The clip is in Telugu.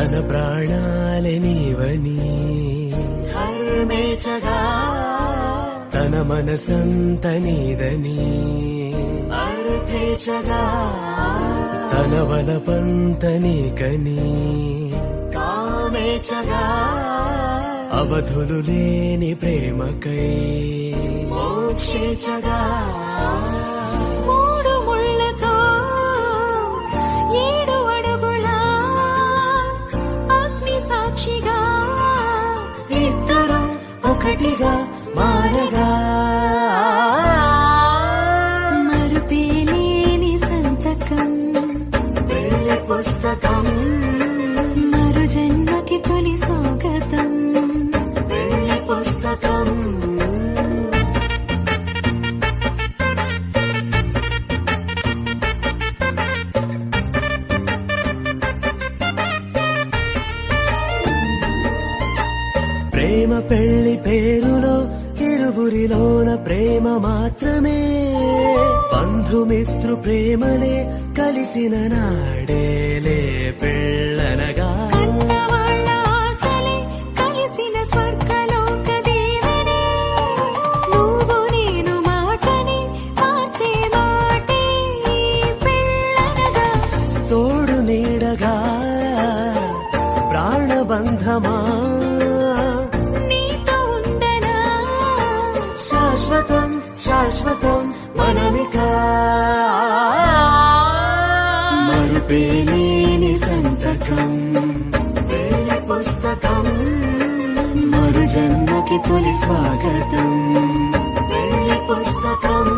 తన ప్రాణాలే నీవని హర్మేచగా తన మనసంత నీదని అర్థేచగా తన వలపంత నీకని కామేచగా అవధులు లేని ప్రేమకై మోక్షేచగా మూడు ముళ్ళతో 7 అడుగుల అగ్ని సాక్షిగా ఇద్దరు ఒకటిగా మారగా మరుపేలేని సంతకం పెళ్లి పుస్తకం మరు జన్మకి తొలి స్వాగతం పెళ్లి పుస్తకం ప్రేమ పెళ్లి పేరులో ఇరువురిలోన ప్రేమ మాత్రమే బంధుమిత్రు ప్రేమనే కలిసిన నాడేలే పెళ్ళనగా కన్నవాళ్ళ ఆశలే కలిసిన స్వర్గలోక దేవనే నువ్వు నేను మాటని మార్చే మాటే పెళ్ళనగా తోడు నీడగా ప్రాణబంధమా నీతో ఉండనా శాశ్వతం శాశ్వతం మనమికా మరుపేలేని సంతకం పెళ్లి పుస్తకం మరు జన్మకి తొలి స్వాగతం పెళ్లి పుస్తకం